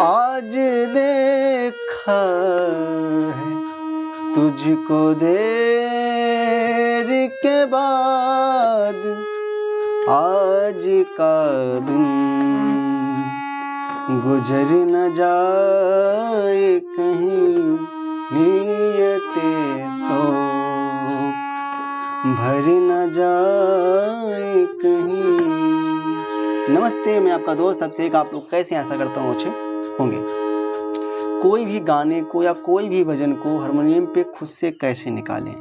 आज देखा है तुझको देर के बाद, आज का दिन गुजर न जाए कहीं, नीयते शौक भर न जाए कहीं। नमस्ते, मैं आपका दोस्त अभिषेक। आप लोग कैसे, आशा करता हूँ अच्छे होंगे। कोई भी गाने को या कोई भी भजन को हारमोनियम पे खुद से कैसे निकालें।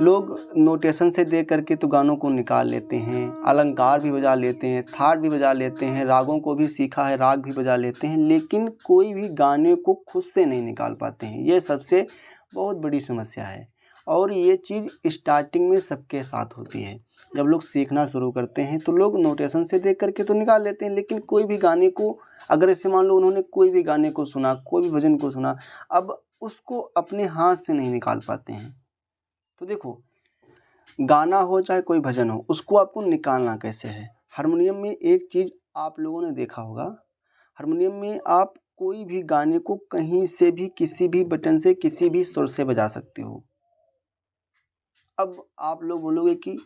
लोग नोटेशन से देख करके तो गानों को निकाल लेते हैं, अलंकार भी बजा लेते हैं, थाट भी बजा लेते हैं, रागों को भी सीखा है, राग भी बजा लेते हैं, लेकिन कोई भी गाने को खुद से नहीं निकाल पाते हैं। ये सबसे बहुत बड़ी समस्या है और ये चीज़ स्टार्टिंग में सबके साथ होती है। जब लोग सीखना शुरू करते हैं तो लोग नोटेशन से देख करके तो निकाल लेते हैं, लेकिन कोई भी गाने को, अगर ऐसे मान लो उन्होंने कोई भी गाने को सुना, कोई भी भजन को सुना, अब उसको अपने हाथ से नहीं निकाल पाते हैं। तो देखो, गाना हो चाहे कोई भजन हो, उसको आपको निकालना कैसे है। हारमोनियम में एक चीज़ आप लोगों ने देखा होगा, हारमोनियम में आप कोई भी गाने को कहीं से भी, किसी भी बटन से, किसी भी सुर से बजा सकते हो। अब आप लोग बोलोगे कि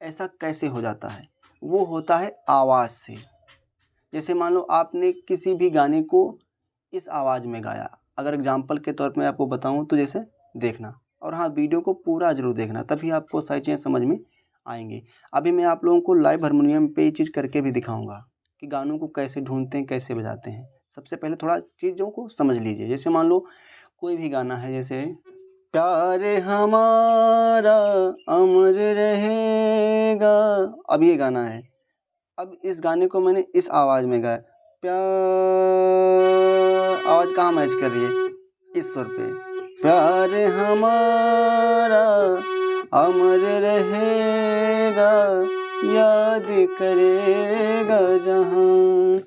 ऐसा कैसे हो जाता है। वो होता है आवाज़ से। जैसे मान लो आपने किसी भी गाने को इस आवाज़ में गाया, अगर एग्जाम्पल के तौर पर मैं आपको बताऊं तो जैसे देखना, और हाँ, वीडियो को पूरा जरूर देखना, तभी आपको सारी चीज़ें समझ में आएंगी। अभी मैं आप लोगों को लाइव हारमोनियम पे ये चीज़ करके भी दिखाऊंगा कि गानों को कैसे ढूंढते हैं, कैसे बजाते हैं। सबसे पहले थोड़ा चीज़ों को समझ लीजिए। जैसे मान लो कोई भी गाना है, जैसे प्यार हमारा अमर रहेगा, अब ये गाना है। अब इस गाने को मैंने इस आवाज़ में गाया, प्यार, आवाज़ कहाँ मैच कर रही है, इस सुर पे। प्यार हमारा अमर रहेगा, याद करेगा जहां।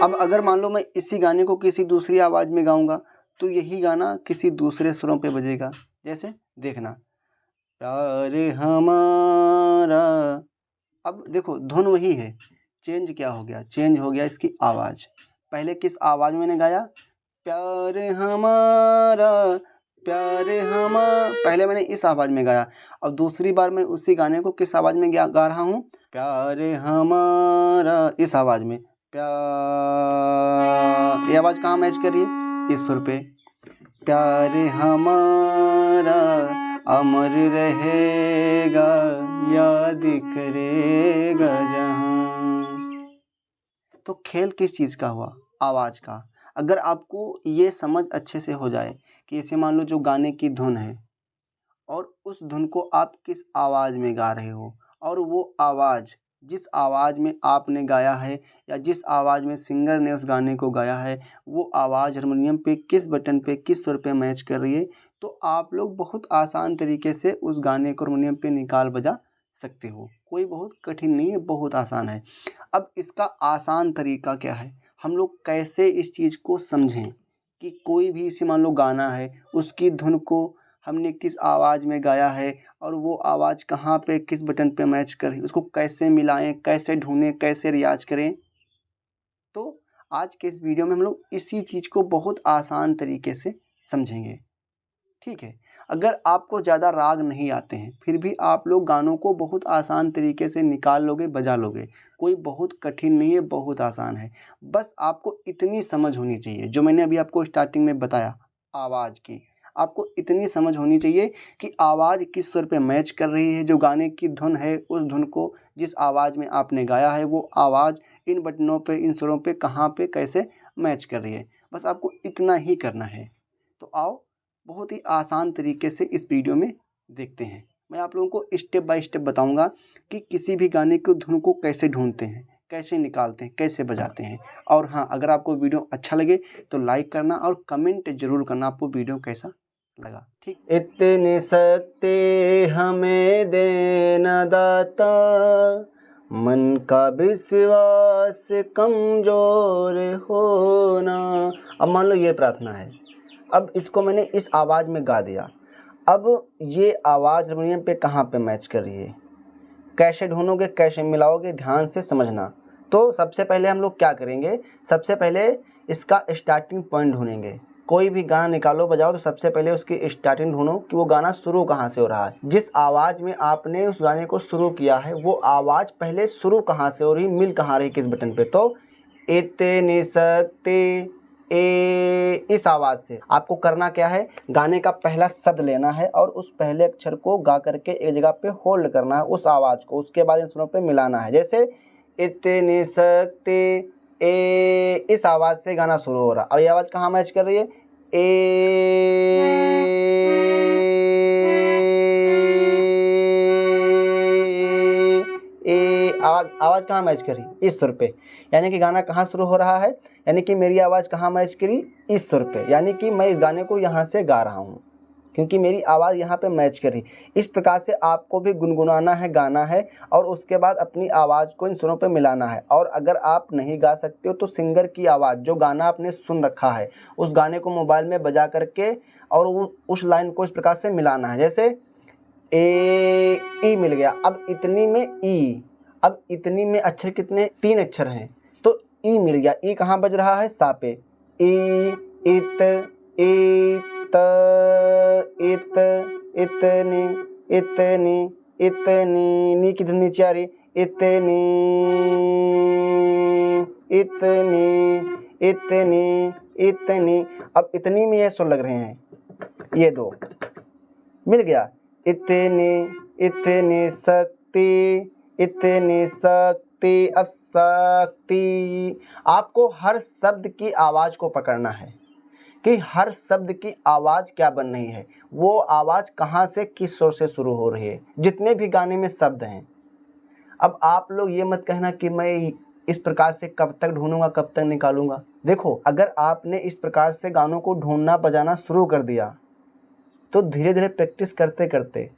अब अगर मान लो मैं इसी गाने को किसी दूसरी आवाज़ में गाऊंगा तो यही गाना किसी दूसरे सुरों पे बजेगा। जैसे देखना, प्यार हमारा, अब देखो धुन वही है, चेंज क्या हो गया, चेंज हो गया इसकी आवाज़। पहले किस आवाज़ में मैंने गाया, प्यार हमारा, प्यार पहले मैंने इस आवाज़ में गाया, और दूसरी बार मैं उसी गाने को किस आवाज़ में गा रहा हूँ, प्यार हमारा, इस आवाज़ में। प्यार, ये आवाज़ कहाँ मैच कर रही है, इस सुर पे। प्यार हमारा अमर रहेगा, याद करेगा जहां। तो खेल किस चीज़ का हुआ, आवाज़ का। अगर आपको ये समझ अच्छे से हो जाए कि इसे मान लो जो गाने की धुन है और उस धुन को आप किस आवाज़ में गा रहे हो, और वो आवाज़ जिस आवाज़ में आपने गाया है या जिस आवाज़ में सिंगर ने उस गाने को गाया है, वो आवाज़ हारमोनियम पे किस बटन पे, किस सुर पे मैच कर रही है, तो आप लोग बहुत आसान तरीके से उस गाने को हारमोनियम पे निकाल बजा सकते हो। कोई बहुत कठिन नहीं है, बहुत आसान है। अब इसका आसान तरीका क्या है, हम लोग कैसे इस चीज़ को समझें कि कोई भी इसे मान लो गाना है, उसकी धुन को हमने किस आवाज़ में गाया है और वो आवाज़ कहाँ पे, किस बटन पे मैच कर रही है, उसको कैसे मिलाएं, कैसे ढूंढें, कैसे रियाज करें। तो आज के इस वीडियो में हम लोग इसी चीज़ को बहुत आसान तरीके से समझेंगे, ठीक है। अगर आपको ज़्यादा राग नहीं आते हैं फिर भी आप लोग गानों को बहुत आसान तरीके से निकाल लोगे, बजा लोगे। कोई बहुत कठिन नहीं है, बहुत आसान है। बस आपको इतनी समझ होनी चाहिए, जो मैंने अभी आपको स्टार्टिंग में बताया आवाज़ की, आपको इतनी समझ होनी चाहिए कि आवाज़ किस सुर पे मैच कर रही है। जो गाने की धुन है, उस धुन को जिस आवाज़ में आपने गाया है, वो आवाज़ इन बटनों पे, इन सुरों पे कहाँ पे कैसे मैच कर रही है। बस आपको इतना ही करना है। तो आओ बहुत ही आसान तरीके से इस वीडियो में देखते हैं। मैं आप लोगों को स्टेप बाय स्टेप बताऊंगा कि किसी भी गाने की धुन को कैसे ढूंढते हैं, कैसे निकालते हैं, कैसे बजाते हैं। और हाँ, अगर आपको वीडियो अच्छा लगे तो लाइक करना और कमेंट जरूर करना आपको वीडियो कैसा लगा, ठीक। इतने शक्ति हमें देना दाता, मन का विश्वास कमजोर होना। अब मान लो ये प्रार्थना है, अब इसको मैंने इस आवाज़ में गा दिया। अब ये आवाज़ हारमोनियम पे कहाँ पे मैच कर रही है, कैसे ढूंढोगे, कैसे मिलाओगे, ध्यान से समझना। तो सबसे पहले हम लोग क्या करेंगे, सबसे पहले इसका स्टार्टिंग पॉइंट ढूंढेंगे। कोई भी गाना निकालो बजाओ तो सबसे पहले उसकी स्टार्टिंग ढूंढो कि वो गाना शुरू कहाँ से हो रहा है। जिस आवाज़ में आपने उस गाने को शुरू किया है वो आवाज़ पहले शुरू कहाँ से हो रही, मिल कहाँ रही, किस बटन पे। तो इतनी शक्ति ए, इस आवाज़ से आपको करना क्या है, गाने का पहला शब्द लेना है और उस पहले अक्षर को गा करके एक जगह पे होल्ड करना है उस आवाज़ को, उसके बाद इन सुरों पे मिलाना है। जैसे इतनी शक्ति ए, इस आवाज़ से गाना शुरू हो रहा। और ये आवाज़ कहाँ मैच कर रही है, आवाज़ कहाँ मैच करी, इस सुर पे। यानी कि गाना कहाँ शुरू हो रहा है, यानी कि मेरी आवाज़ कहाँ मैच करी, इस सुर पे। यानी कि मैं इस गाने को यहाँ से गा रहा हूँ क्योंकि मेरी आवाज़ यहाँ पे मैच करी। इस प्रकार से आपको भी गुनगुनाना है, गाना है और उसके बाद अपनी आवाज़ को इन सुरों पे मिलाना है। और अगर आप नहीं गा सकते हो तो सिंगर की आवाज़, जो गाना आपने सुन रखा है, उस गाने को मोबाइल में बजा करके और उस लाइन को इस प्रकार से मिलाना है। जैसे ए ई मिल गया, अब इतनी में ई, अब इतनी में अक्षर कितने, 3 अक्षर हैं, तो ई मिल गया। ई कहाँ बज रहा है, सा पे। ई इत इत इत इतनी इतनी इतनी, नी की धुन नीचे आ रही, इतनी इतनी इतनी इतनी। अब इतनी में ये सुर लग रहे हैं, ये 2 मिल गया। इतनी इतनी शक्ति इतनी शक्ति। अब शक्ति, आपको हर शब्द की आवाज़ को पकड़ना है कि हर शब्द की आवाज़ क्या बन रही है, वो आवाज़ कहाँ से किस सुर से शुरू हो रही है, जितने भी गाने में शब्द हैं। अब आप लोग ये मत कहना कि मैं इस प्रकार से कब तक ढूंढूंगा, कब तक निकालूंगा। देखो, अगर आपने इस प्रकार से गानों को ढूंढना बजाना शुरू कर दिया तो धीरे धीरे प्रैक्टिस करते करते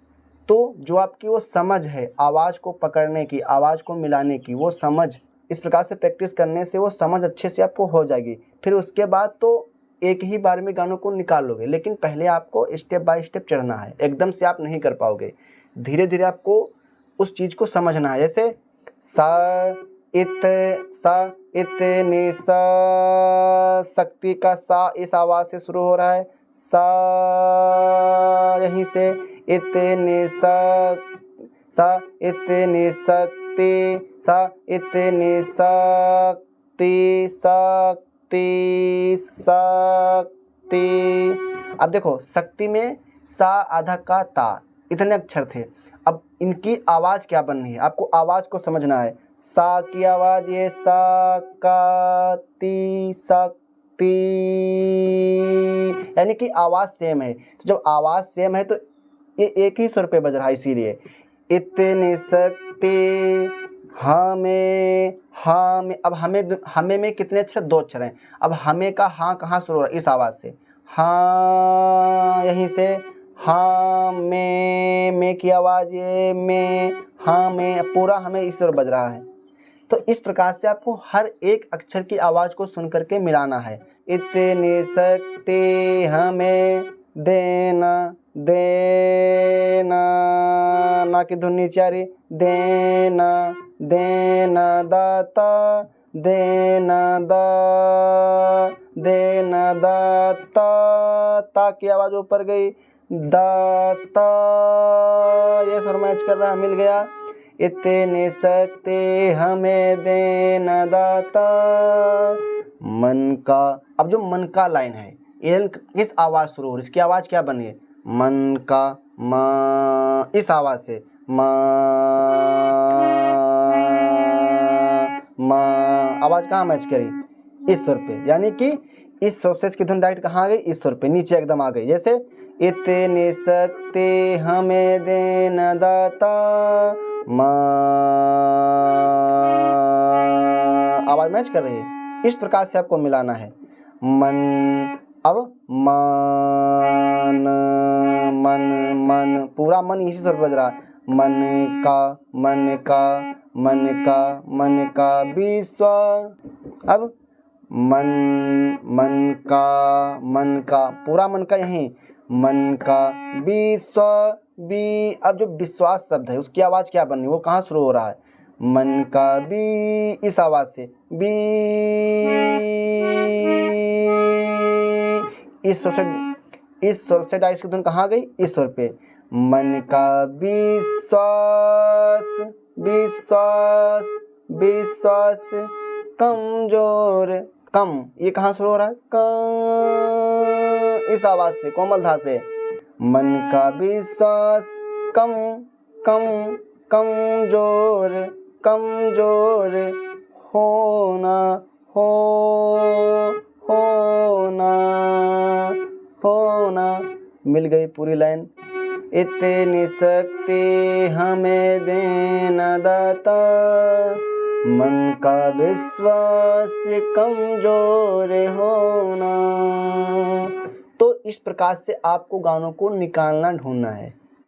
तो जो आपकी वो समझ है आवाज़ को पकड़ने की, आवाज़ को मिलाने की, वो समझ, इस प्रकार से प्रैक्टिस करने से वो समझ अच्छे से आपको हो जाएगी। फिर उसके बाद तो एक ही बार में गानों को निकाल लोगे। लेकिन पहले आपको स्टेप बाय स्टेप चढ़ना है, एकदम से आप नहीं कर पाओगे। धीरे धीरे आपको उस चीज़ को समझना है। जैसे सा इतनी सा, शक्ति का सा इस आवाज़ से शुरू हो रहा है, सा यहीं से। इतनी सा इतनी शक्ति, सा इतनी शक्ति शक्ति शक्ति। अब देखो, शक्ति में सा आधा का ता, इतने अक्षर थे। अब इनकी आवाज़ क्या बन रही है, आपको आवाज़ को समझना है। सा की आवाज़ ये सा का ती शक्ति, यानी कि आवाज़ सेम है। तो जब आवाज़ सेम है तो ये एक ही सुर पे बज रहा है, इसीलिए इतनी शक्ति हमें हमें। अब हमें में कितने अक्षर, 2 अक्षर हैं। अब हमें का हाँ कहाँ शुरू हो रहा है, इस आवाज़ से, हाँ यहीं से। हाँ में की आवाज़ ये में, हाँ में, पूरा हमें इस सुर बज रहा है। तो इस प्रकार से आपको हर एक अक्षर की आवाज़ को सुन करके मिलाना है। इतनी शक्ति हमें देना देना, ना की धुन नीचे आ रही, देना देना दाता, देना दाता, ता की आवाज़ ऊपर गई, दाता, ये सुर मैच कर रहा है, मिल गया। इतनी शक्ति हमें देना दाता, मन का। अब जो मन का लाइन है, ये किस आवाज़ शुरू हो रही है, इसकी आवाज़ क्या बनी है, मन का मा, इस आवाज़ से मा, आवाज़ कहाँ मैच करी, इस सुर पे। यानी कि इस सुर से इसकी धुन डायरेक्ट कहाँ आ गई, इस सुर पे, नीचे एकदम आ गई। जैसे इतनी शक्ति हमें देना दाता, आवाज़ मैच कर रही है। इस प्रकार से आपको मिलाना है। मन, अब मन मन मन, पूरा मन इसी सुर पर बज रहा है। मन का मन का मन का मन का विश्व। अब मन मन का पूरा मन का यहीं, मन का विश्व बी। अब जो विश्वास शब्द है उसकी आवाज़ क्या बननी, वो कहाँ शुरू हो रहा है, मन का बी, इस आवाज़ से बी, इस स्वर से डायरेक्ट की धुन कहाँ गई, इस स्वर पे। मन का विश्वास विश्वास विश्वास कमजोर, कम ये कहाँ शुरू हो रहा है, क, इस आवाज से, कोमल धा से। मन का विश्वास कम कम कमजोर कमजोर होना होना होना। मिल गई पूरी लाइन। इतनी शक्ति हमें देना दाता, मन का विश्वास कमजोर होना। तो इस प्रकार से आपको गानों को निकालना, ढूंढना है।